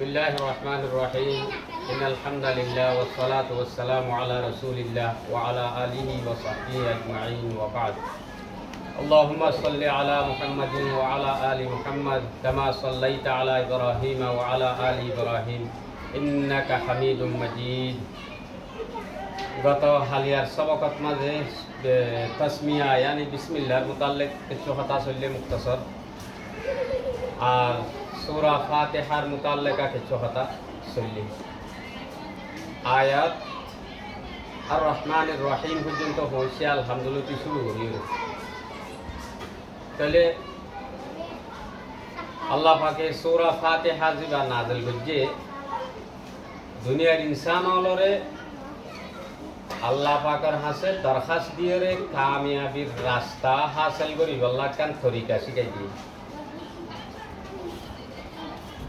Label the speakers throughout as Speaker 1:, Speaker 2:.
Speaker 1: बिस्मिल्लाहिर्रहमानिर्रहीम इन्नल हम्दुलिल्लाह वस्सलातु वस्सलामु अला रसूलिल्लाह व अला आलिहि व सहबिहि अजमाइन व बाद। अल्लाहुम्मा सल्लि अला मुहम्मदिन व अला आलि मुहम्मद कमा सल्लैता अला इब्राहीम व अला आलि इब्राहीम इन्नाका हमीदुम मजीद। गत हालियार सबकत माजे तस्मिया यानी बिस्मिल्लाहर मुताल्लिक किछु हता सल्ले मुख्तसर और सूरा फातिहार मुताल्लिका किछु हता सल्ले आयात ar-Rahmanir Rahim পর্যন্ত হইছে আলহামদুলিল্লাহ শুরু হইল। তাহলে আল্লাহ পাকে সূরা ফাতিহা জিবা নাযিল করছে দুনিয়ার ইনসান হলরে আল্লাহ পাকের হাসে দরখাস্ত দিয়ে রে কামিয়াবির রাস্তা হাসিল করি আল্লাহ কান তরিকা শিখাই দিয়ে।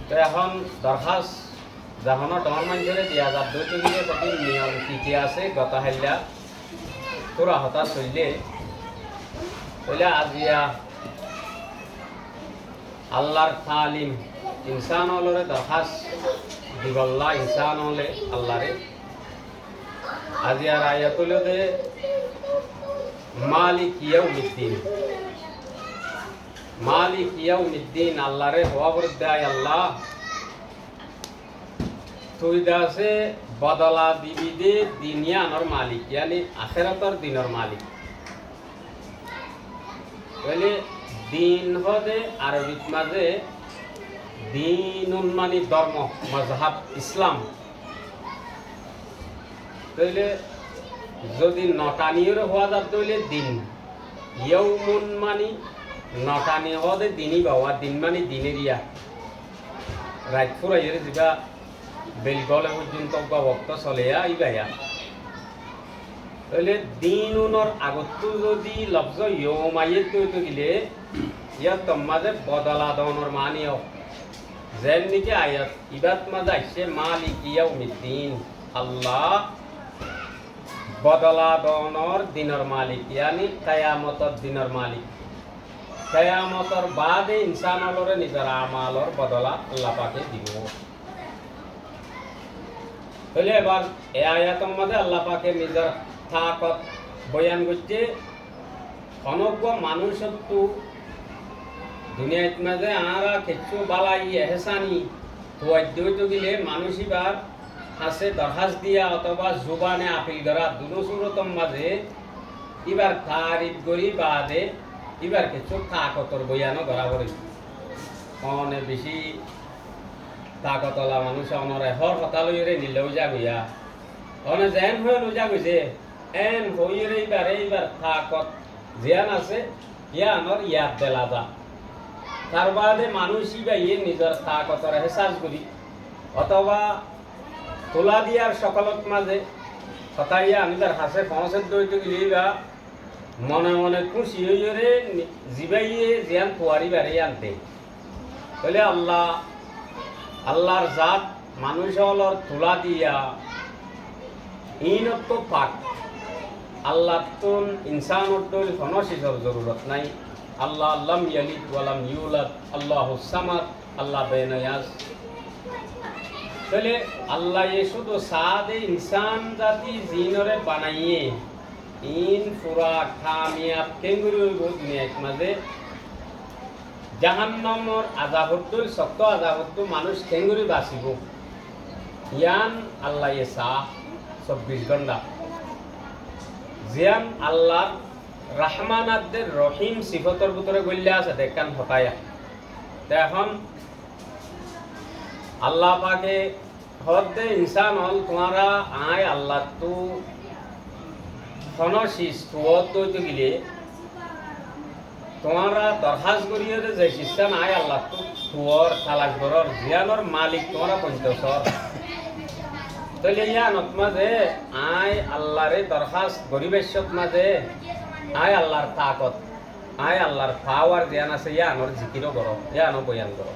Speaker 1: তো এখন দরখাস্ত যখন ডর মানুষের দিয়া যাব দুটো গিয়ে কত নিয়ম কি আছে গত হাইলা তোরা হতা চললে বলে আজিয়া আল্লাহর তালিম ইনসান হলরে দরখাস্ত দিবল্লা ইনসান হলে আল্লাহরে আজিয়ার আয়াতুল দে মালিক ইয়াউমিদ্দিন মালিক ইয়াউমিদ্দিন আল্লাহরে হওয়ার দায় আল্লাহ তুই দাসে বদলা দিবি দে দুনিয়ার মালিক यानी আখিরাতের দিনের মালিক। বলে দিন হদে আরবিত মাঝে দিনুন মানে ধর্ম মযহাব ইসলাম। তাইলে যদি নটানির হওয়া যাত তাইলে দিন ইয়াউমুন মানে নটানি হদে দিনই বাবা দিন মানে দিনেরিয়া রাত ফুরাইয়ের যেটা বেলগলে পর্যন্ত বক্ত চলে ইবাইয়া তাহলে দিনুনর আগতো যদি লফজ ইয়মাইয়ে তৈরি গিলে ইয়া তোমাদে বদলা দনর মানিও যেন নাকি আয়াত ইবাত মাঝে আইছে মালিক ইয়াউমিদ্দিন আল্লাহ বদলা দনর দিনের মালিক यानी কিয়ামতের দিনের মালিক। কিয়ামতের বাদে ইনসানলরে নিজের আমালর বদলা আল্লাহ পাকে দিব। তাহলে এবার এই আয়াতের মধ্যে আল্লাহ পাকে নিজের তাকত বয়ান করছে অনগ্য মানুষত্ব দুনিয়াত মাঝে আরা কিছু বালাই এহসানি তোয়াদ্য গিলে মানুষ এবার হাসে দরখাস্ত দিয়া অথবা জুবানে আপিল করা দুনো সুরতম মাঝে এবার তারিফ করি বাদে এবার কিছু তাকতর বয়ানও করা করে অনে বেশি তাকতলা মানুষ অনরে হর কথা লইরে নিলেও যা গইয়া অনে যেন হয়ে লইয়া গইছে এন হইরে এইবার তাকত জিয়ান আছে ইয়ানর ইয়াদ দেলা যা তার বাদে মানুষ ইবা ইয়ে নিজের তাকতর হেসাজ করি অথবা তোলা দিয়ার সকলত মাঝে হতাইয়া নিজের হাসে পৌঁছে দইতে গেলিবা মনে মনে খুশি হইরে জিবাইয়ে জিয়ান পোয়ারি বাড়ি আনতে বলে আল্লাহর জাত মানুষ হলর তোলা দিয়া ইনত পাক আল্লাহ তুন ইনসানর তুল কোনো শিশর জরুরত নাই। আল্লাহ লাম ইয়ালিদ ওয়া লাম ইউলাদ আল্লাহুস সামাদ আল্লাহ বেনায়াজ। তাহলে আল্লাহ এ শুধু সাদে ইনসান জাতি জিনরে বানাইয়ে ইন পুরা কামিয়াব কেঙ্গুরি দুনিয়ার মাঝে জাহান্নামর আযাবতুল শক্ত আযাবতু মানুষ কেঙ্গুরি বাঁচিব ইয়ান আল্লাহ এ সাহ 24 ঘন্টা জিয়ান আল্লাহ রহমানাদের রহিম সিফতর ভিতরে গল্লে আছে দেখান হতায়া। এখন আল্লাহ পাকে হদে ইনসান হল তোমারা আয় আল্লাহ তু ফনশিস তুয়ত দইতে গিলে তোমারা দরখাস্ত করিয়ে যে সিস্টেম আয় আল্লাহ তু তুয়র তালাশ করর জিয়ানর মালিক তোমরা পঞ্চসর তাহলে ইয়ানত মাঝে আয় আল্লাহরে দরখাস্ত গরিবেশ্বত মাঝে আয় আল্লাহর তাকত আয় আল্লাহর পাওয়ার জ্ঞান আছে ইয়ানর জিকিরও করো ইয়ানো বয়ান করো।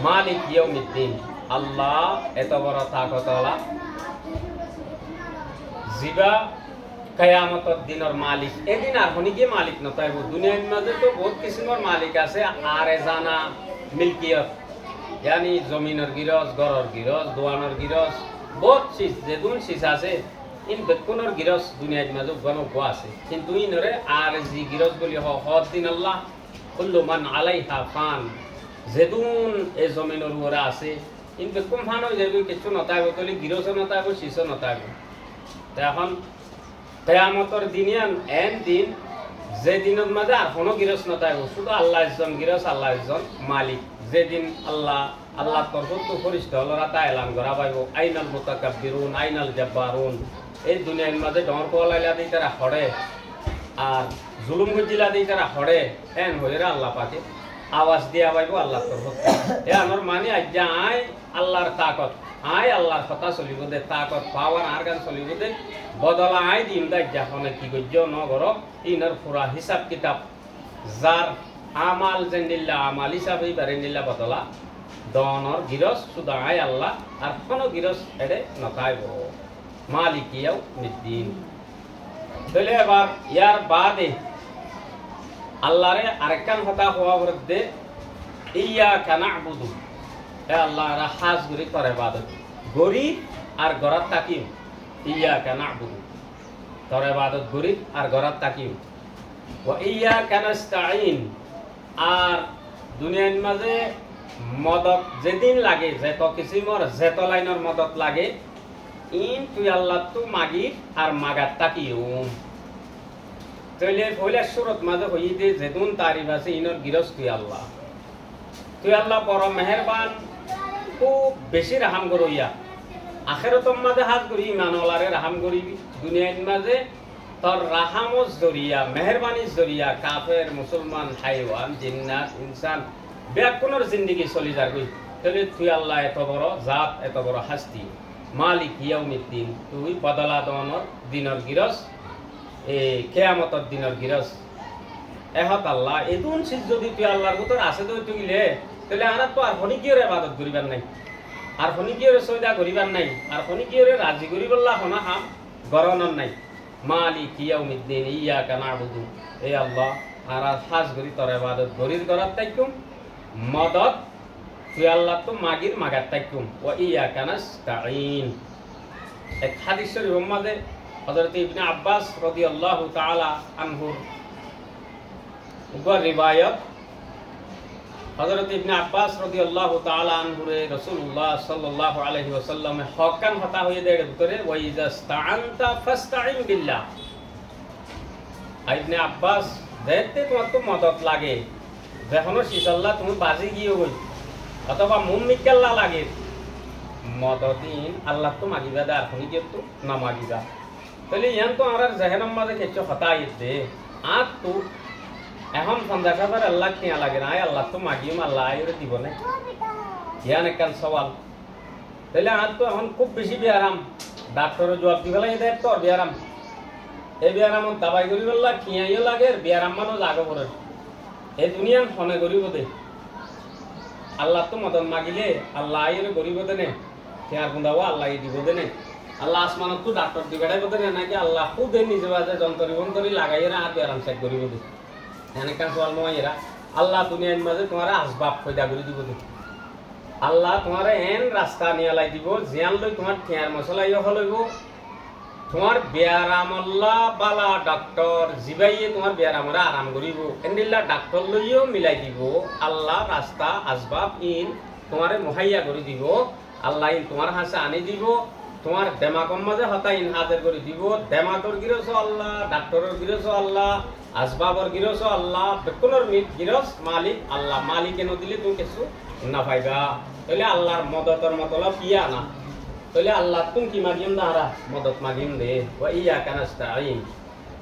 Speaker 1: মালিক ইয়াউমিদ্দিন আল্লাহ এত বড় তাকতওয়ালা জিবা কিয়ামতের দিনের মালিক এদিন আর হনিকে মালিক নতাইব দুনিয়ার মাঝে তো বহুত কিসিমের মালিক আছে আরে জানা মিলকিয়ত यानी जमीनर गिरस गरर गिरस दोआनर गिरस बहुत चीज जेदुन चीज আছে इन बेकुनर गिरस दुनियात माजो गनो गो আছে কিন্তু ইনরে আর জি গিরস বলি হদ দিন আল্লাহ কুল্লু মান আলাইহা ফান যেদুন এই জমিনের উপরে আছে ইন বেকুম ফান হয়ে যাবে কিছু নতাইব তলি গিরস নতাইব শিশ নতাইব এখন কিয়ামতের দিনে এন দিন যে দিনের মাঝে আর কোনো গিরস নতাইব শুধু আল্লাহ একজন গিরস আল্লাহ একজন মালিক যেদিন আল্লাহ আল্লাহ তরফত ফরিস্তা হলরা তা এলান করা পাইব আইনাল মুতাকাব্বিরুন আইনাল জাব্বারুন এই দুনিয়ার মাঝে ডর কোয়ালাইলা দিয়ে তারা হড়ে আর জুলুম গজিলা দিয়ে তারা হড়ে এন হইরা আল্লাহ পাকে আওয়াজ দিয়া পাইব আল্লাহ তরফত এ আমার মানে আজ্ঞা আই আল্লাহর তাকত আই আল্লাহর কথা চলিব দে তাকত পাওয়ার আর গান চলিব দে বদলা আই দিন দা যাখনে কি গজ্য নগর ইনার পুরা হিসাব কিতাব যার আমাল জেন্দিল্লা আমাল হিসাবে বারেন্দিল্লা বদলা দনর গিরস শুধু আই আল্লাহ আর কোন গিরস এডে নতাইব মালিকিয়াও মিদ্দিন তাহলে এবার ইয়ার বাদে আল্লাহরে আরেকখান কথা হওয়া বরদে ইয়াকা না'বুদু এ আল্লাহ রা হাজ করি তোর ইবাদত গরি আর গরাত তাকিম ইয়াকা না'বুদু তোর ইবাদত গরি আর গরাত তাকিম ওয়া ইয়াকা নাস্তাঈন আর দুনিয়ার মাঝে মদত যেদিন লাগে যেত কিসিমর যেত লাইনের মদত লাগে ইন তুই আল্লাহ তু মাগি আর মাগাত তাকিও তইলে পয়লা সুরত মাঝে হই দে যেদুন তারিফ আছে ইনর গিরস তুই আল্লাহ বড় মেহেরবান খুব বেশি রাহাম করইয়া আখিরাতের মাঝে হাত করি ইমানওয়ালারে রাহাম করিবি দুনিয়ার মাঝে তোর রাহামত জরিয়া মেহেরবানির জরিয়া কাফের মুসলমান হাইওয়ান জিন্নাত ইনসান বেকুনের জিন্দেগি চলি যাবি তাহলে তুই আল্লাহ এত বড় জাত এত বড় হাস্তি মালিক ইয়াউমিদ্দিন তুই বদলা দনর দিনর গিরস কিয়ামতের দিনের গিরস এহত আল্লাহ এদুন চিজ যদি তুই আল্লাহর ভিতর আছে তো তুইলে তাহলে আর তো আর ফনিকিয়র ইবাদত করিবার নাই আর ফনিকিয়র সয়দা করিবার নাই আর ফনিকিয়র রাজি করিবল্লাহ হনা হাম গরনন নাই মালিক ইয়াউমিদ্দিন ইয়াকা না'বুদু এ আল্লাহ আর খাস করি তোর ইবাদত গরির করার তাইকুম মদদ তুই আল্লাহ তো মাগির মাগার তাইকুম ওয়া ইয়াকা নাস্তাঈন এক হাদিস শরীফ মাঝে হযরত ইবনে আব্বাস রাদিয়াল্লাহু তাআলা আনহুর রিবায়াত হযরত ইবনে আব্বাস রাদিয়াল্লাহু তাআলা আনহুরে রাসূলুল্লাহ সাল্লাল্লাহু আলাইহি ওয়াসাল্লামে হকান কথা হয়ে দেয় ভিতরে ওয়া ইযা ইসতাআনতা ফাসতাঈন বিল্লাহ ইবনে আব্বাস দেখতে তোমার তো মদদ লাগে যখন শিশাল্লাহ তুমি বাজি গিয়ে হই অথবা মুমিকাল্লাহ লাগে মদদিন আল্লাহ তো মাগিবা দা আর তুমি তো না মাগিবা তাহলে ইয়ান তো আর জেহেনাম মাঝে কিছু হতাই দে আর তো এখন সন্ধ্যাসাবার আল্লাহ কিয়া লাগে না আল্লাহ তো মাগিম আল্লাহ আইরে দিব না ইয়ান একখান সওয়াল তাহলে আর তো এখন খুব বেশি বিয়ারাম ডাক্তারের জবাব দিবে লাগে দেখ তোর বিয়ারাম এই বিয়ারামত দাবাই করি বললা কিয়াইও লাগে বিয়ারাম মানুষ আগে পড়ে এই দুনিয়ান ফনে করিব দে আল্লাহ তো মদন মাগিলে আল্লাহ আইরে করিব দে নে কিয়ার গুন্দাও আল্লাহ দিব দে নে আল্লাহ আসমানত তো ডাক্তার দিবেড়াই বদে নাকি আল্লাহ খুদে নিজে বাজে যন্ত্রী বন্তরি লাগাইরা আর বিয়ারাম চেক করিব দে এনেকা সওয়াল নয় এরা আল্লাহ দুনিয়ার মাঝে তোমার আসবাব পয়দা করে দিব দে আল্লাহ তোমার এন রাস্তা নিয়ে লাই দিব জিয়ান লই তোমার ঠেয়ার মশলাই হলইব তোমার বিয়ারামল্লা বালা ডাক্তার জিবাইয়ে তোমার বিয়ারামরা আরাম করিব এন্ডিল্লা ডাক্তার লইও মিলাই দিব আল্লাহ রাস্তা আসবাব ইন তোমারে মুহাইয়া করে দিব আল্লাহ ইন তোমার হাসে আনি দিব তোমার দেমাকর মাঝে হতাই ইন হাজার করে দিব দেমাকর গিরস আল্লাহ ডাক্তারের গিরস আল্লাহ আসবাবর গিরস আল্লাহ বেকুনের গিরস মালিক আল্লাহ মালিকে নদিলে তুমি কিছু না পাইবা তাহলে আল্লাহর মদতের মতলব ইয়া না তাহলে আল্লাহ তুমি কি মাগিম দাঁড়া মদত মাগিম দে ওয়া ইয়াকা নাস্তাঈন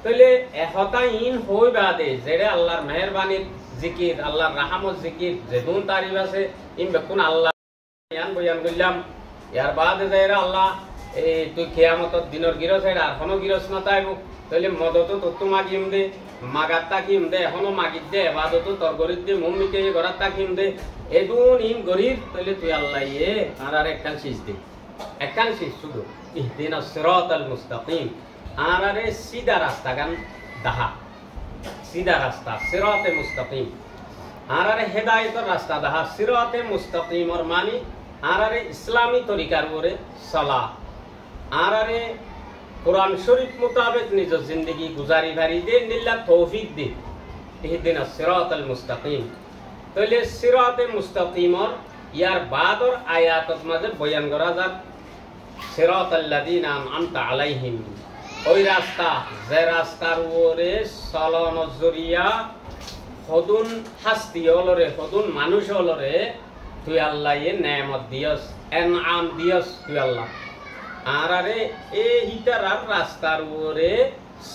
Speaker 1: তাহলে হতাই ইন হইবা দে যেটা আল্লাহর মেহেরবানির জিকির আল্লাহর রাহমত জিকির যেদুন তারিফ আছে ইন বেকুন আল্লাহ ইয়ান বয়ান করলাম ইয়ার বাদে যাইরা আল্লাহ এই তুই কিয়ামতের দিনের গিরস আর কোনো গিরস না তাইব তাহলে মদত তো মাগিম দে মাগাত তাকিম দে এখনো মাগিত দে এবাদত তোর গরিব দে মুমিকে গরাত তাকিম দে এদুন ইন গরিব তাহলে তুই আল্লাহ ইয়ে আর একখান শীষ দে একখান শীষ শুধু ইহদিনাস সিরাতাল মুস্তাকিম আর সিধা রাস্তা গান দাহা সিধা রাস্তা সিরাতে মুস্তাকিম আরারে হেদায়েতের রাস্তা দেখা সিরাতে মুস্তাকিমর মানি আরারে ইসলামী তরিকার উপরে চলা আরারে কোরআন শরীফ মোতাবেক নিজ জিন্দগি গুজারি ভারি দে নিল্লা তৌফিক দে ইহদিনা সিরাতাল মুস্তাকিম। তাহলে সিরাতে মুস্তাকিমর ইয়ার বাদর আয়াতত মাঝে বয়ান করা যাক সিরাতাল্লাযীনা আন'আমতা আলাইহিম, ওই রাস্তা যে রাস্তার উপরে চলনের জরিয়া সদুন শাস্তি হলরে সদুন মানুষ হলরে তুই আল্লাহ এ নেয়ামত দিয়স এনআম দিয়স তুই আল্লাহ আরে এই হিতারার রাস্তার উপরে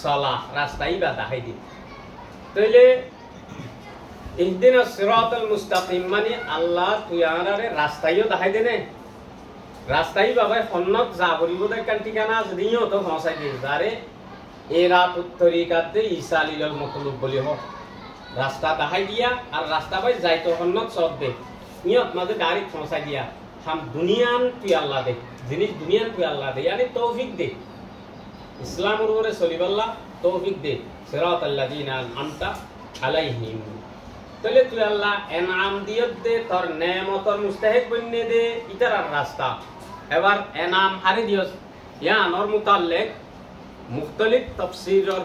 Speaker 1: চলা রাস্তাই বা দেখাই দি। তাইলে ইহদিনাস সিরাতাল মুস্তাকিম মানে আল্লাহ তুই আরে রাস্তাইও দেখাই দে নে রাস্তাই বাবা সন্নত যা করিব দেখান ঠিকানা যদিও তো পৌঁছাই দিয়ে যারে এরা তরিকাতে ঈসা আলাইহিল মতলুব বলি হোক রাস্তা দেখাই দিয়া আর রাস্তা পাই যাইতো সন্নত সব দে নিয়ত মাঝে ডাইরেক্ট পৌঁছাই দিয়া হাম দুনিয়ান তুই আল্লাহ দে জিনিস দুনিয়ান তুই আল্লাহ দে यानी তৌফিক দে ইসলামের উপরে চলিবাল্লাহ তৌফিক দে সিরাতাল্লাযীনা আন'আমতা আলাইহিম। তাহলে তুই আল্লাহ এনাম দিয়ত দে তোর নেয়ামতর মুস্তাহিক বন্যে দে ইতার রাস্তা এবার এনাম হারি দিয়স ইয়ানোর মুতাল্লিক মুখতালিফ তাফসীরর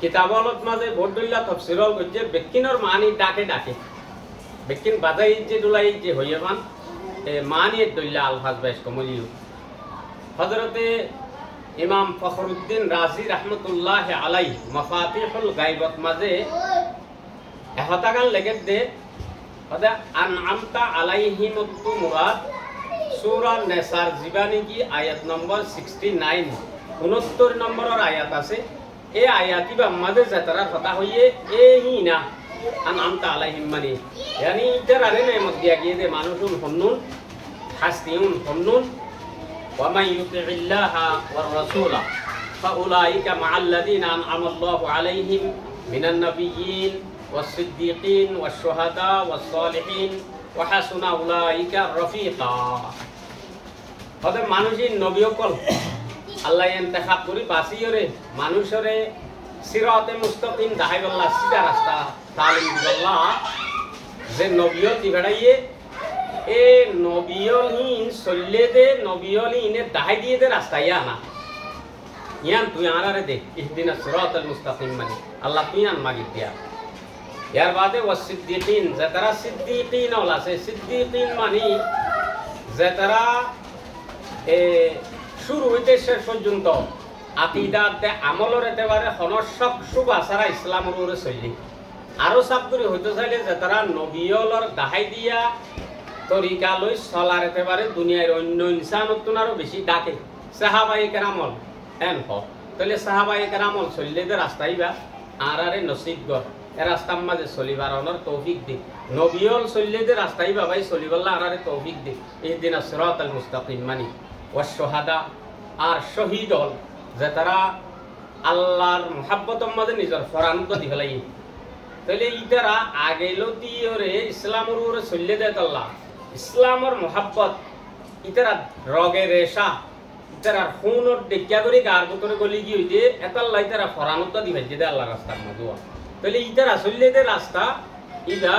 Speaker 1: কিতাবলত মাঝে বড়দুল্লা তাফসীরল গজ্জে বেকিনর মানি ডাকে ডাকে বেকিন বাজাই যে দুলাই যে হইয়াবান মানি দুল্লা আলফাজ বাইস কমলিউ হযরতে ইমাম ফখরুদ্দিন রাজি রাহমাতুল্লাহ আলাইহি মাফাতিহুল গায়বত মাঝে এহতাগান লেগে দে হদা আন'আমতা আলাইহিম তু মুরাদ সূরা নিসার জীবানী কি আয়াত নম্বর 69 69 নম্বরের আয়াত আছে এই আয়াতি বা মাঝে যাতার কথা হইয়ে এই না আন'আমতা আলাইহিম মানে यानी ইতার আরে নেমত দিয়া গিয়ে দে মানুষুন হন্নুন হাসতিউন হন্নুন ওয়া মান ইউতি'িল্লাহা ওয়ার রাসূলা ফাউলাইকা মা'আল্লাযীনা আন'আমা আল্লাহু আলাইহিম মিনান নাবিয়্যিন والصديقين والشهداء والصالحين وحسن أولئك رفيقا। হতে মানুষের নবীকল আল্লাহ ইন্তেখাব করি বাসিয়রে মানুষরে সিরাতে মুস্তাকিম দাহাইবাল্লাহ সিধা রাস্তা তালিম দিবাল্লাহ যে নবীও দিবাড়াইয়ে এ নবীলহীন চললে দে নবীলহীনে দাহাই দিয়ে দে রাস্তায় আনা ইয়ান তুই আনারে দে ইহদিনাস সিরাতাল মুস্তাকিম মানে আল্লাহ তুই আন মাগি দিয়া। यार बात है वसिद्दीकीन जतरा सिद्दीकीन वाला से सिद्दीकीन मानी जतरा शुरू হইতে শেষ পর্যন্ত আকীদাতে আমলর এতেবারে হনসক সুবাসারা ইসলামের উপরে চলি আরো সাবগুরি হইতে চাইলে জতরা নবীয়লর দাহাই দিয়া তরিকা লই চলার এতেবারে দুনিয়ার অন্য ইনসানতন আরো বেশি ডাকে সাহাবায়ে কেরামল এন হ তাহলে সাহাবায়ে কেরামল চললে যে রাস্তাইবা আরারে নসিব গর এ রাস্তার মাঝে চলিবার অনর তৌফিক দি নবীল চললে যে রাস্তাই বাবাই চলিবাল্লাহ আরারে তৌফিক দি ইহদিনাস সিরাতাল মুস্তাকিম মানি ওয়াস শুহাদা আর শহীদ হল যে তারা আল্লাহর মুহাব্বতের মাঝে নিজের ফরান্ত দি ফেলাই তাহলে ইতারা আগেলো দিওরে ইসলামের উপরে চললে দেয় আল্লাহ ইসলামের মুহাব্বত ইতারা রগে রেশা ইতারা খুনর দেখিয়া করে গার ভিতরে গলি কি হইতে এতাল্লাহ ইতারা ফরান্ত দি ভাইছে দে আল্লাহর রাস্তার মাঝে তাহলে ইতার আসলে দে রাস্তা ইবা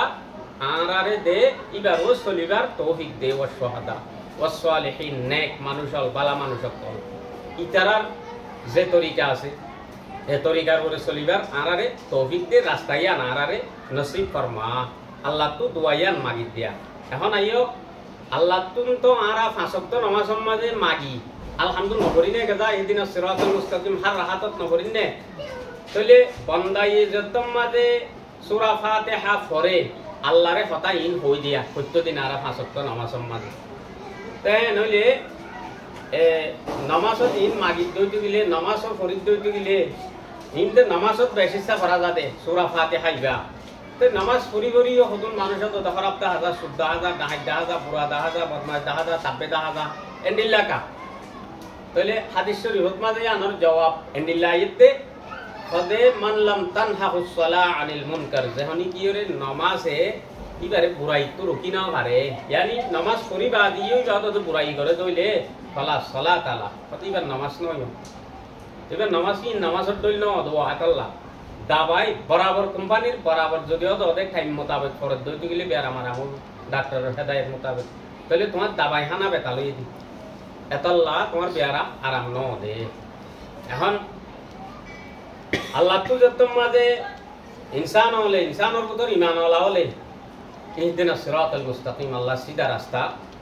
Speaker 1: আরারে দে ইবা রোজ চলিবার তৌফিক দে ওয়া শুহাদা ওয়া সালিহিন নেক মানুষ হল বালা মানুষ হল ইতারার যে তরিকা আছে এ তরিকার উপরে চলিবার আরারে তৌফিক দে রাস্তায় আন আরারে নসিব ফরমা আল্লাহ তো দুয়ায়ান মাগি দিয়া। এখন আইও আল্লাহ তুম তো আরা ফাঁসক্ত নামাজ মাঝে মাগি আলহামদুলিল্লাহ নকরি নে গেজা এদিন সিরাতাল মুস্তাকিম হার রাহাতত নকরি নে তাহলে বন্দাই যতম মাঝে সূরা ফাতিহা পড়ে আল্লাহরে কথা ইন হই দিয়া প্রত্যেকদিন আর পাঁচ ওয়াক্ত নামাজের মাঝে তাই নইলে নামাজত ইন মাগি দইতে গিলে নামাজও ফরিদ দইতে গিলে ইনতে নামাজত বেশিসা করা যাবে সূরা ফাতিহা ইবা তে নামাজ পড়ি পড়িও হতুন মানুষত তো খারাপটা হাজার শুদ্ধ হাজার ডাহাজা হাজার বুড়া হাজার বদমাশ হাজার তাব্বে হাজার এন্ডিল্লাকা তাহলে হাদিস শরীফত মাঝে আনর জবাব এন্ডিল্লা ইতে ফদে মানলাম তানহাহুস সালাহ আনিল মুনকার যেহনি কি রে নামাজে ইবারে বুরাই তো রকি না পারে यानी নামাজ পড়িবা দিও যত তো বুরাই করে দইলে ফালা সালাত আলা কত ইবার নামাজ নয় এবার নামাজ কি নামাজের দইল না দোয়া আতাল্লাহ দাবাই বরাবর কোম্পানির বরাবর যদিও ওদের টাইম মোতাবেক খরচ দইতে গেলে বের আমার আমল ডাক্তারের হেদায়ত মোতাবেক তাহলে তোমার দাবাই হানা বেতা লই দি এতল্লা তোমার বেয়ারা আরাম ন দে এখন আল্লাহ তো যত মাঝে ইনসান হলে ইনসানের ভিতর ইমান ওলা হলে ইহদিনাস সিরাতাল মুস্তাকিম আল্লাহ সিধা রাস্তা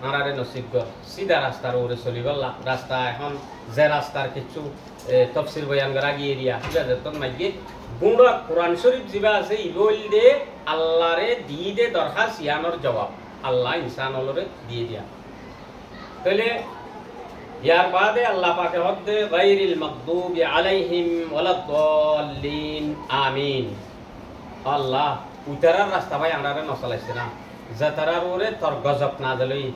Speaker 1: আরারে নসিব কর সিধা রাস্তার ওরে চলিবল্লা রাস্তা এখন যে রাস্তার কিছু তফসির বয়ান করা গিয়ে দিয়া বুঝা যেত মাইকে গুঁড়া কোরআন শরীফ যিবা আছে ইবল দে আল্লাহরে দি দে দরখাস্ত ইয়ানোর জবাব আল্লাহ ইনসান হলরে দিয়ে দিয়া তাহলে ইয়ার বাদে আল্লাহ পাকে হদ্দে গায়রিল মাগদুবি আলাইহিম ওয়ালাদ-দাল্লিন আমিন আল্লাহ উতারার রাস্তা ভাই আমরারে নচলাইছে না যাতারার ওরে তোর গজব না দিলই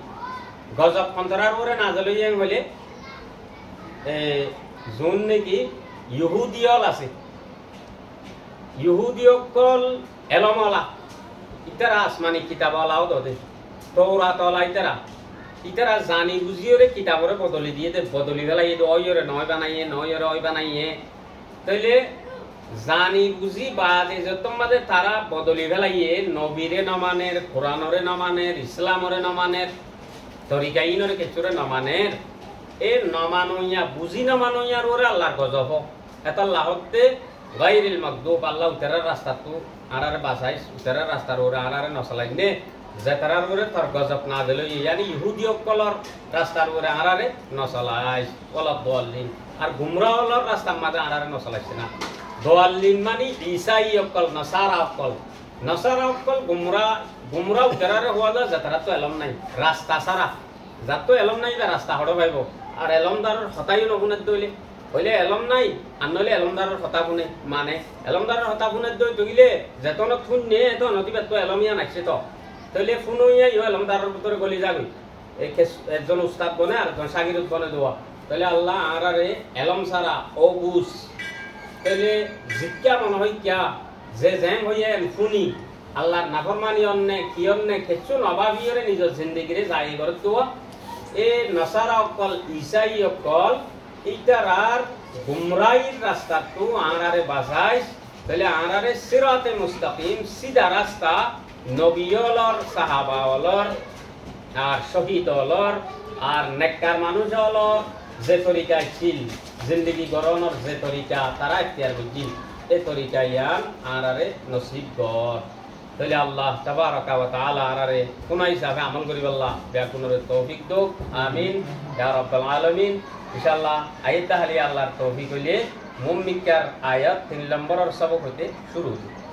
Speaker 1: গজব অন্তরার ওরে না দিলই হলে যোন নাকি ইহুদিয়ল আছে ইহুদিয়কল এলমলা ইতারা আসমানি কিতাবলাও দে তৌরাতলা ইতারা জানি বুঝিওরে কিতাবরে বদলি দিয়ে দে বদলি বেলা এই অয়রে নয় বানাইয়ে নয়রে অয় বানাইয়ে তাইলে জানি বুঝি বাদে যত মাঝে তারা বদলি বেলাইয়ে নবীরে নমানের কোরআনরে নমানের ইসলামরে নমানের তরিকাইনরে কেচুরে নমানের এ নমানইয়া বুঝি নমানইয়ার ওরে আল্লাহর গজব এত লাহতে গায়রিল মাগদুব আল্লাহ উতারার রাস্তা তো আরারে বাসাইস উতারার রাস্তার ওরে আরারে নচলাই নে যেতারার ওরে তোর গজব না দিল ইয়ানি ইহুদি অকলর রাস্তার ওরে আরারে নচলাইস ওয়ালাদ-দাল্লিন আর গুমরাহলর রাস্তার মাঝে আরারে নচলাইছে না দাল্লিন মানে ঈসাই অকল নাসারা অকল গুমরা উতারারে হওয়া যায় যেতারা তো এলম নাই রাস্তা সারা যার তো এলম নাই বা রাস্তা হড় পাইব আর এলমদারের হতাইও নগুনের দইলে হইলে এলম নাই আর নইলে এলমদারের হতা বুনে মানে এলমদারের হতা বুনের দই তগিলে যেতন থুন নে এত নদীবে তো এলমিয়া নাকছে তো তাহলে ফুনুইয়া ইও এলমদারের ভিতরে গলি যাবি একজন উস্তাদ বনে আর একজন শাগিরুদ বনে দেওয়া তাহলে আল্লাহ আরারে এলম সারা ও বুঝ তাহলে জিজ্ঞা মনে হয় কিয়া যে জ্যাং হইয়া ফুনি আল্লাহর নাফরমানি অন্নে কি অন্নে কিছু নভাবিয়রে নিজের জিন্দগিরে যাই করে তো এ নসারা অকল ঈসাই অকল ইতারার গুমরাইর রাস্তা তো আরারে বাসাইস তাহলে আরারে সিরাতে মুস্তাকিম সিধা রাস্তা নবীয়লর সাহাবাওয়ালর আর শহীদলর আর নেককার মানুষলর যে তরিকায় ছিল জিন্দগি গরনের যে তরিকা তারা ইখতিয়ার বুঝিল এই তরিকা ইয়ান আরারে নসিব গর তাহলে আল্লাহ তাবারাকা ওয়া তাআলা আরারে কোন হিসাবে আমল করিব আল্লাহ বেকুনরে তৌফিক দাও আমিন ইয়া রাব্বাল আলামিন ইনশাআল্লাহ আয়াত তাহলে আল্লাহর তৌফিক হইলে মুমিনকার আয়াত 3 নম্বরের সবক হতে শুরু হইবে।